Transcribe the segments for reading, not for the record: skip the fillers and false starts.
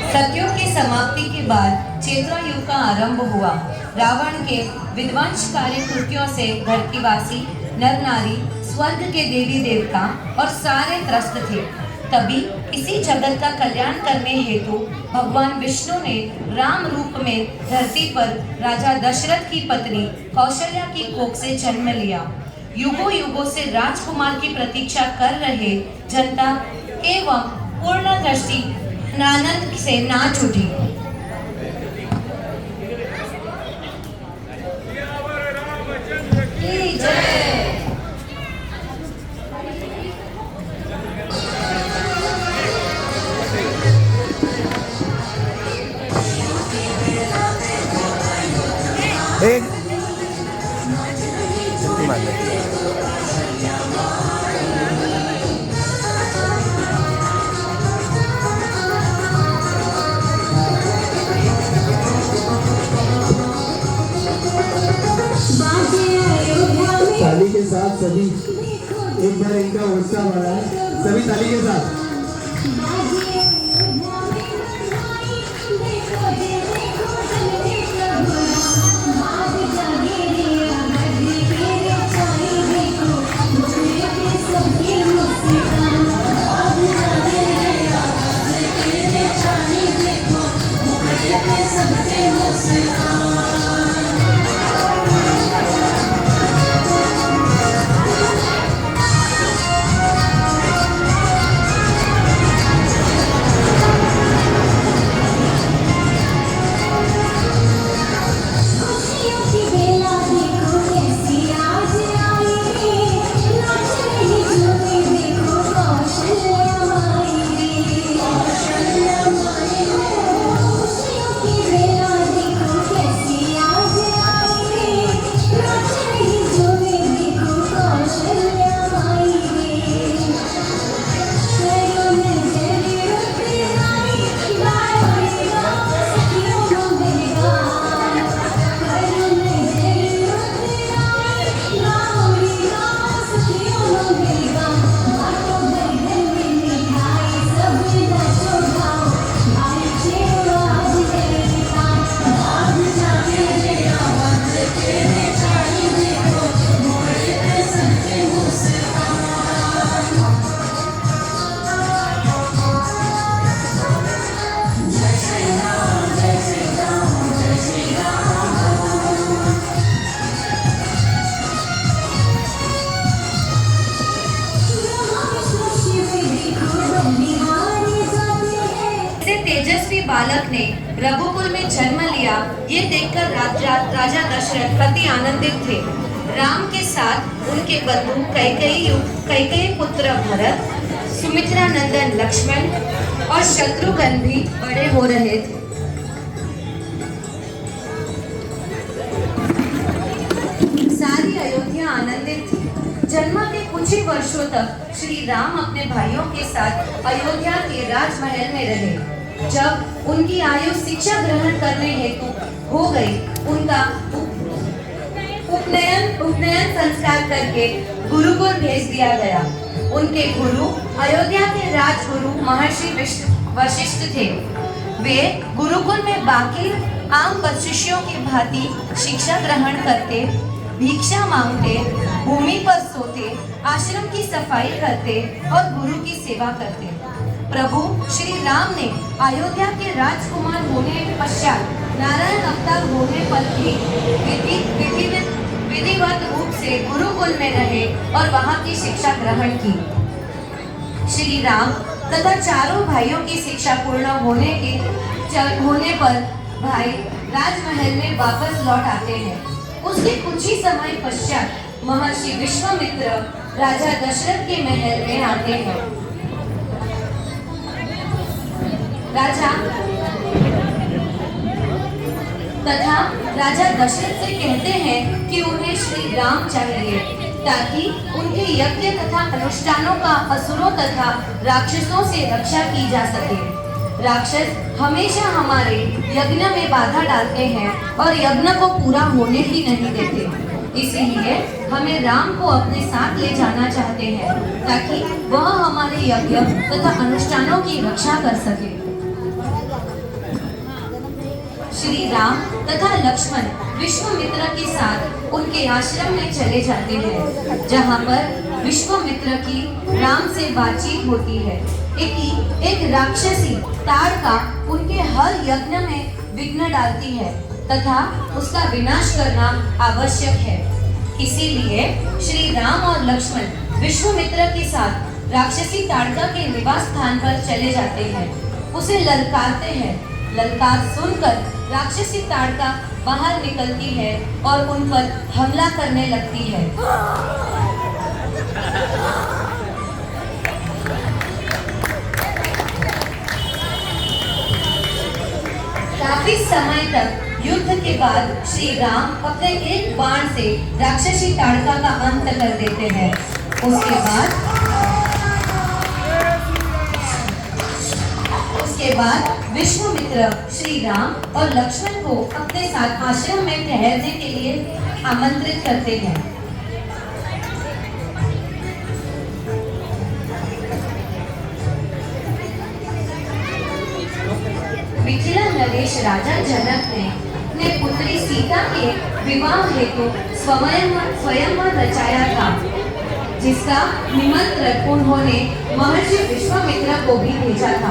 सत्युग की समाप्ति के बाद चेत्र युग का आरंभ हुआ। रावण के विध्वंसकारी कृत्यों से धरतीवासी नर नारी, स्वर्ग के देवी देवता और सारे त्रस्त थे। तभी इसी जगत का कल्याण करने हेतु भगवान विष्णु ने राम रूप में धरती पर राजा दशरथ की पत्नी कौशल्या की कोख से जन्म लिया। युगों युगों से राजकुमार की प्रतीक्षा कर रहे जनता एवं पूर्ण दृष्टि आनंद से नाच उठी। एक छुट्टी मान ले। ताली के साथ सभी एक बार इनका उत्साह बढ़ाएं, सभी ताली के साथ। तेजस्वी बालक ने रघुकुल में जन्म लिया, ये देखकर राजा दशरथ अति आनंदित थे। राम के साथ उनके बंधु कैकेयी पुत्र भरत, सुमित्रा नंदन लक्ष्मण और शत्रुघ्न भी बड़े हो रहे थे। सारी अयोध्या आनंदित थी। जन्म के कुछ ही वर्षों तक श्री राम अपने भाइयों के साथ अयोध्या के राजमहल में रहे। जब उनकी आयु शिक्षा ग्रहण करने हेतु हो गई, उनका उपनयन संस्कार करके गुरुकुल भेज दिया गया। उनके गुरु अयोध्या के राजगुरु महर्षि वशिष्ठ थे। वे गुरुकुल में बाकी आम शिष्यों की भांति शिक्षा ग्रहण करते, भिक्षा मांगते, भूमि पर सोते, आश्रम की सफाई करते और गुरु की सेवा करते। प्रभु श्री राम ने अयोध्या के राजकुमार होने पश्चात नारायण अवतार होने पर भी विधिवत रूप से गुरुकुल में रहे और वहां की शिक्षा ग्रहण की। श्री राम तथा चारों भाइयों की शिक्षा पूर्ण होने पर भाई राजमहल में वापस लौट आते हैं। उसके कुछ ही समय पश्चात महर्षि विश्वामित्र राजा दशरथ के महल में आते हैं। राजा दशरथ से कहते हैं कि उन्हें श्री राम चाहिए ताकि उनके यज्ञ तथा अनुष्ठानों का असुरों तथा राक्षसों से रक्षा की जा सके। राक्षस हमेशा हमारे यज्ञ में बाधा डालते हैं और यज्ञ को पूरा होने ही नहीं देते। इसलिए हमें राम को अपने साथ ले जाना चाहते हैं ताकि वह हमारे यज्ञ तथा अनुष्ठानों की रक्षा कर सके। श्री राम तथा लक्ष्मण विश्वामित्र के साथ उनके आश्रम में चले जाते हैं, जहाँ पर विश्वामित्र की राम से बातचीत होती है। एक राक्षसी ताड़का उनके हर यज्ञ में विघ्न डालती है तथा उसका विनाश करना आवश्यक है। इसीलिए श्री राम और लक्ष्मण विश्वामित्र के साथ राक्षसी ताड़का के निवास स्थान पर चले जाते हैं, उसे ललकारते हैं। ललकार सुनकर राक्षसी ताड़का बाहर निकलती है और उन पर हमला करने लगती है। काफी समय तक युद्ध के बाद श्री राम अपने एक बाण से राक्षसी ताड़का का अंत कर देते हैं। उसके बाद विश्वामित्र श्री राम और लक्ष्मण को अपने साथ आश्रम में ठहरने के लिए आमंत्रित करते हैं। मिथिला नरेश राजा जनक ने अपने पुत्री सीता के विवाह हेतु स्वयंवर रचाया था, जिसका निमंत्रण उन्होंने महर्षि विश्वामित्र को भी भेजा था।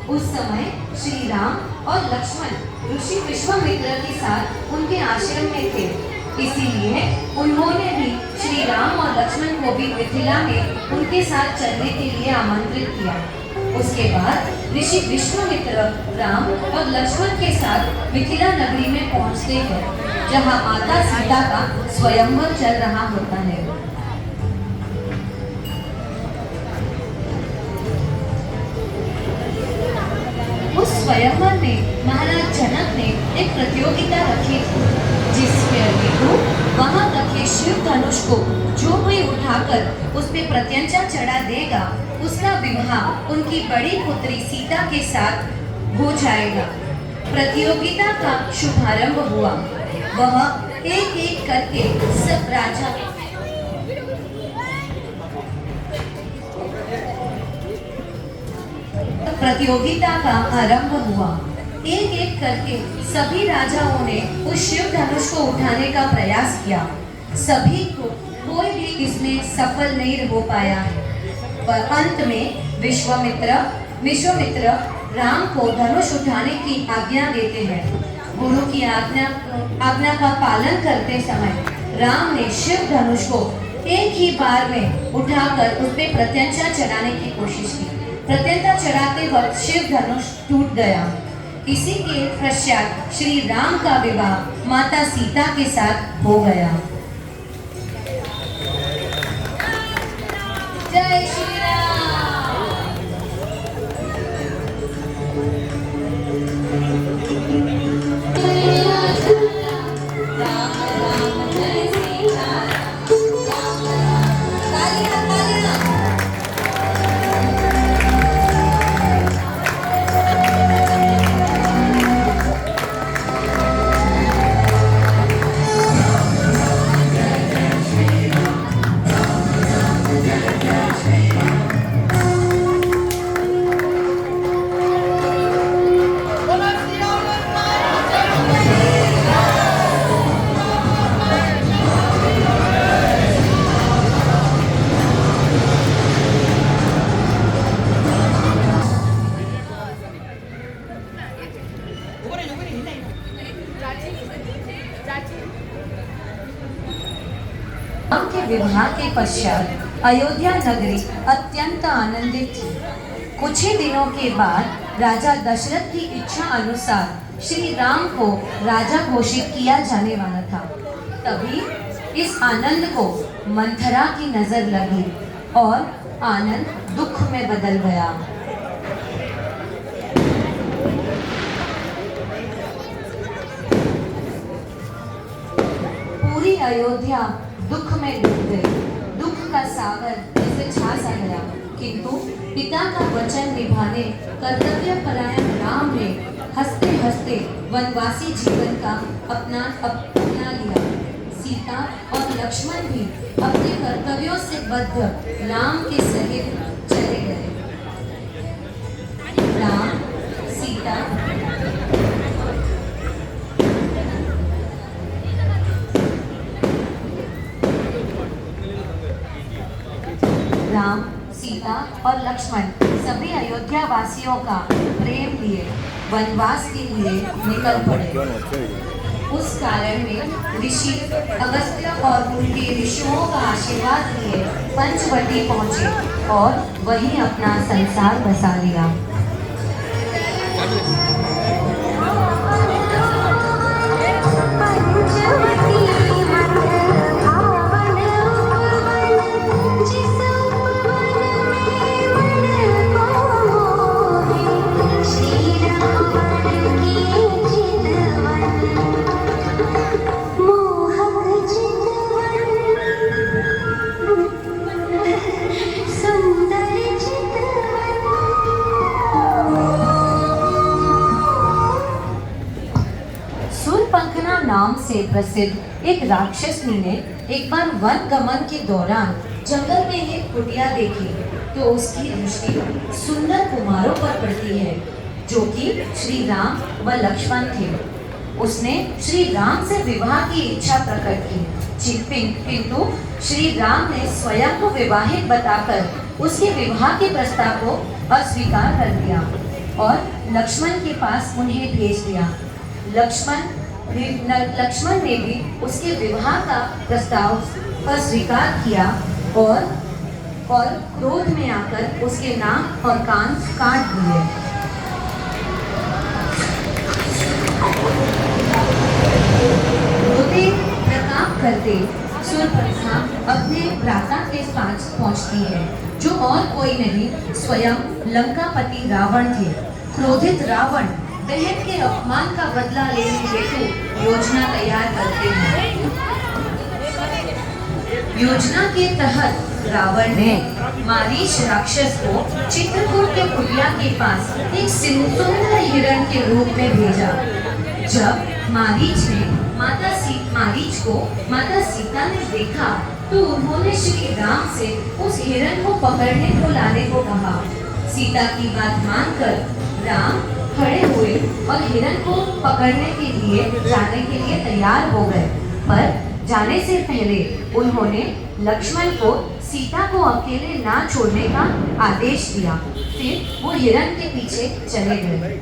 उस समय श्री राम और लक्ष्मण ऋषि विश्वामित्र के साथ उनके आश्रम में थे, इसीलिए उन्होंने भी श्री राम और लक्ष्मण को भी मिथिला में उनके साथ चलने के लिए आमंत्रित किया। उसके बाद ऋषि विश्वामित्र राम और लक्ष्मण के साथ मिथिला नगरी में पहुंचते हैं, जहां माता सीता का स्वयंवर चल रहा होता है। उस स्वयंवर में महाराज जनक ने एक प्रतियोगिता रखी थी, जिसमें वहां रखे शिव धनुष को जो कोई उठाकर उस पे प्रत्यंचा चढ़ा देगा, उसका विवाह उनकी बड़ी पुत्री सीता के साथ हो जाएगा। प्रतियोगिता का शुभारंभ हुआ। वह एक एक करके सब राजा प्रतियोगिता का आरंभ हुआ। एक एक करके सभी राजाओं ने उस शिव धनुष को उठाने का प्रयास किया। सभी को कोई भी इसमें सफल नहीं हो पाया, पर अंत में विश्वामित्र राम को धनुष उठाने की आज्ञा देते हैं। गुरु की आज्ञा का पालन करते समय राम ने शिव धनुष को एक ही बार में उठाकर उस पे प्रत्यंचा चढ़ाने की कोशिश की। प्रत्यंचा चढ़ाते वक्त शिव धनुष टूट गया। इसी के पश्चात श्री राम का विवाह माता सीता के साथ हो गया। जय श्री राम। राम राम जय सीता राम राम। तालियां तालियां। राम के विवाह के पश्चात अयोध्या नगरी अत्यंत आनंदित थी। कुछ ही दिनों के बाद राजा दशरथ की इच्छा अनुसार श्री राम को राजा घोषित किया जाने वाला था। तभी इस आनंद को मंथरा की नजर लगी और आनंद दुख में बदल गया। पूरी अयोध्या दुख में डूब गई। दुख का सागर जैसे छा सा गया, किंतु पिता का वचन निभाने कर्तव्य परायण राम ने हंसते हंसते वनवासी जीवन का अपना लिया। सीता और लक्ष्मण भी अपने कर्तव्यों से बद्ध राम के सहित चले गए। राम, सीता और लक्ष्मण सभी अयोध्या वासियों का प्रेम लिए वनवास के लिए निकल पड़े। उस कारण में ऋषि अगस्त्य और उनके ऋषियों का आशीर्वाद लिए पंचवटी पहुंचे और वहीं अपना संसार बसा लिया। सूर्पंखना नाम से प्रसिद्ध एक राक्षसनी ने एक बार वन गमन के दौरान जंगल में एक कुटिया देखी तो उसकी दृष्टि सुंदर कुमारों पर पड़ती है जो कि श्री राम व लक्ष्मण थे। उसने श्री राम से विवाह की इच्छा प्रकट की, किंतु श्री राम ने स्वयं को विवाहित बताकर उसके विवाह के प्रस्ताव को अस्वीकार कर दिया और लक्ष्मण के पास उन्हें भेज दिया। लक्ष्मण ने भी उसके विवाह का प्रस्ताव अस्वीकार किया और क्रोध में आकर उसके नाक और कान काट दिए। रोते प्रताप करते सूर्पंखा अपने भ्राता के पास पहुंचती है जो और कोई नहीं स्वयं लंकापति रावण थे। क्रोधित रावण बहन के अपमान का बदला लेने हेतु योजना तैयार करते हैं। योजना के तहत रावण ने मारीच राक्षस को चित्रकूट के कुटिया के पास एक सुंदर हिरण के रूप में भेजा। जब मारीच को माता सीता ने देखा तो उन्होंने श्री राम से उस हिरण को पकड़ने को लाने को कहा। सीता की बात मानकर राम खड़े हुए और हिरण को पकड़ने के लिए जाने के लिए तैयार हो गए, पर जाने से पहले उन्होंने लक्ष्मण को सीता को अकेले ना छोड़ने का आदेश दिया। फिर वो हिरण के पीछे चले गए।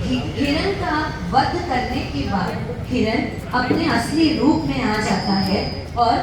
हिरण का वध करने के बाद हिरण अपने असली रूप में आ जाता है और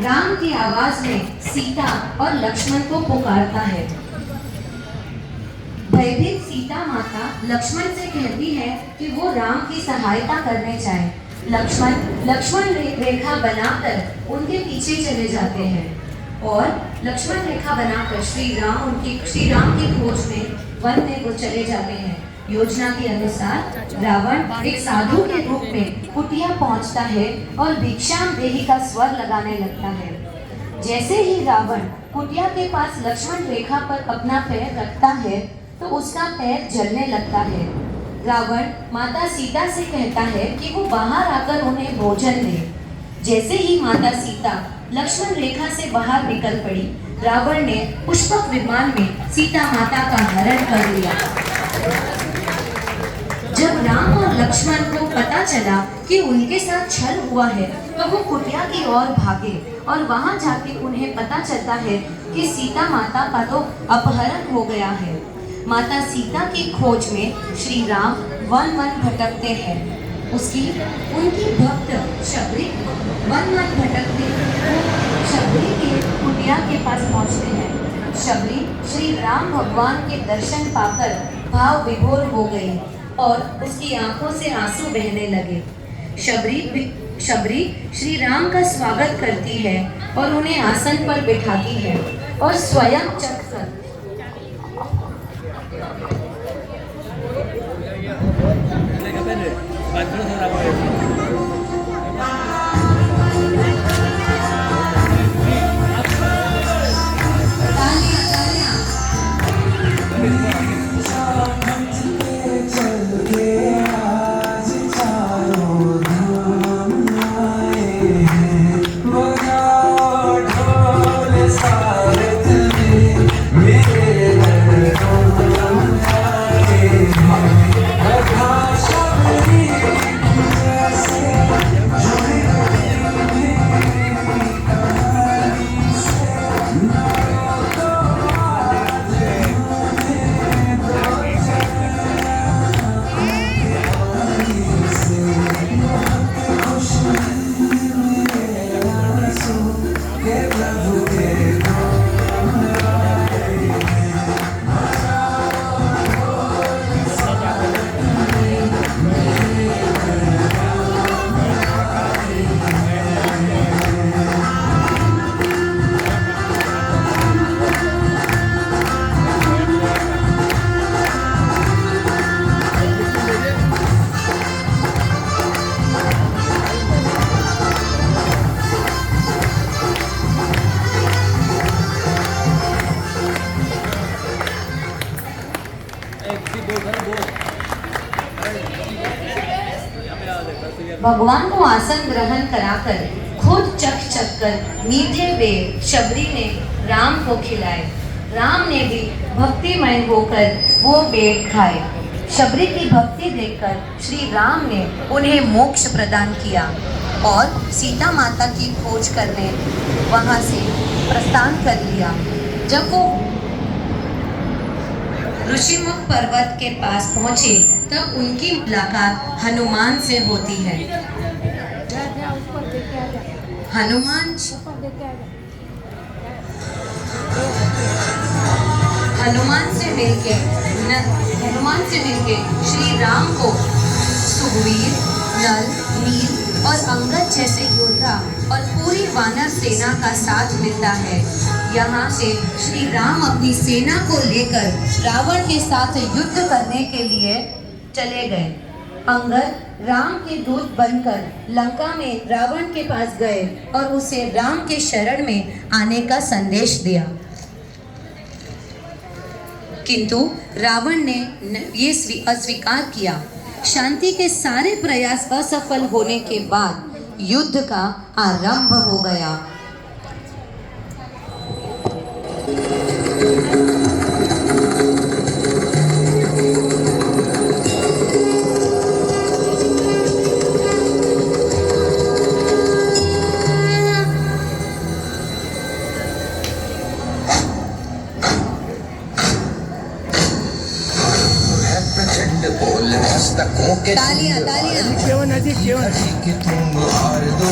राम की आवाज में सीता और लक्ष्मण को पुकारता है। भयभीत सीता माता लक्ष्मण से कहती है कि वो राम की सहायता करने जाए। लक्ष्मण रेखा बनाकर उनके पीछे चले जाते हैं और लक्ष्मण रेखा बनाकर श्री राम की खोज में वन में वो चले जाते हैं। योजना के अनुसार रावण एक साधु के रूप में कुटिया पहुंचता है और भिक्षाम देही का स्वर लगाने लगता है। जैसे ही रावण कुटिया के पास लक्ष्मण रेखा पर अपना पैर रखता है तो उसका पैर जलने लगता है। रावण माता सीता से कहता है कि वो बाहर आकर उन्हें भोजन दे। जैसे ही माता सीता लक्ष्मण रेखा से बाहर निकल पड़ी, रावण ने पुष्पक विमान में सीता माता का हरण कर लिया। जब राम और लक्ष्मण को पता चला कि उनके साथ छल हुआ है तो वो कुटिया की ओर भागे और वहां जाके उन्हें पता चलता है कि सीता माता का तो अपहरण हो गया है। माता सीता की खोज में श्री राम वन भटकते हैं। उनकी भक्त शबरी वन भटकते शबरी के कुटिया के पास पहुंचते हैं। शबरी श्री राम भगवान के दर्शन पाकर भाव विभोर हो गई और उसकी आंखों से आंसू बहने लगे। शबरी श्री राम का स्वागत करती है और उन्हें आसन पर बिठाती है और स्वयं चखकर भगवान को आसन ग्रहण कराकर खुद चख कर मीठे बेर शबरी ने राम को खिलाए। राम ने भी भक्तिमय होकर वो बेर खाए। शबरी की भक्ति देखकर श्री राम ने उन्हें मोक्ष प्रदान किया और सीता माता की खोज करने वहां से प्रस्थान कर लिया। जब वो ऋषिमुख पर्वत के पास पहुंचे तब उनकी मुलाकात हनुमान से होती है। हनुमान से मिलके श्री राम को सुग्रीव, नल, नील और अंगद जैसे योद्धा और पूरी वानर सेना का साथ मिलता है। यहाँ से श्री राम अपनी सेना को लेकर रावण के साथ युद्ध करने के लिए चले गए। अंगद राम के दूत बनकर लंका में रावण के पास गए और उसे राम के शरण में आने का संदेश दिया, किंतु रावण ने ये अस्वीकार किया। शांति के सारे प्रयास असफल होने के बाद युद्ध का आरंभ हो गया। तालियां कि तुम हार दो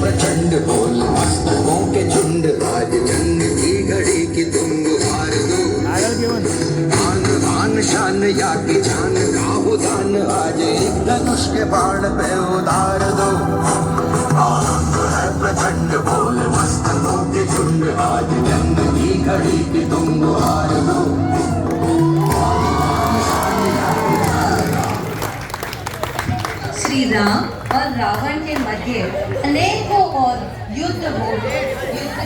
प्रचंड बोल मस्तकों के झुंड आज जंग की घड़ी की तुम हार दो आन आन शान या की जान का हो दान आज एक धनुष के बाण पे उतार दो प्रचंड बोल मस्तकों के झुंड आज जंग की घड़ी की तुम हार दो। श्री राम और रावण के मध्य अनेकों और युद्ध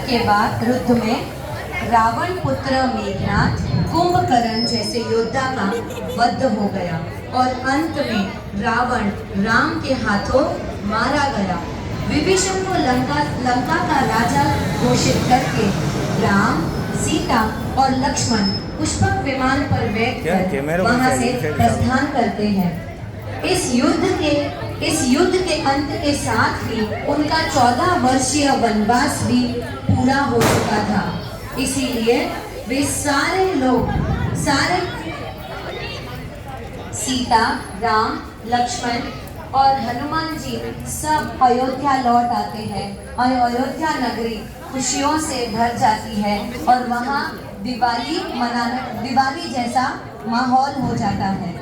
के बाद युद्ध में रावण पुत्र मेघनाद कुंभकर्ण जैसे योद्धा का वध हो गया और अंत में रावण राम के हाथों मारा गया। विभीषण को लंका का राजा घोषित करके राम, सीता और लक्ष्मण पुष्पक विमान पर बैठकर वहां से प्रस्थान करते हैं। इस युद्ध के अंत के साथ ही उनका 14 वर्षीय वनवास भी पूरा हो चुका था। इसीलिए वे सारे सीता, राम, लक्ष्मण और हनुमान जी सब अयोध्या लौट आते हैं और अयोध्या नगरी खुशियों से भर जाती है और वहाँ दिवाली जैसा माहौल हो जाता है।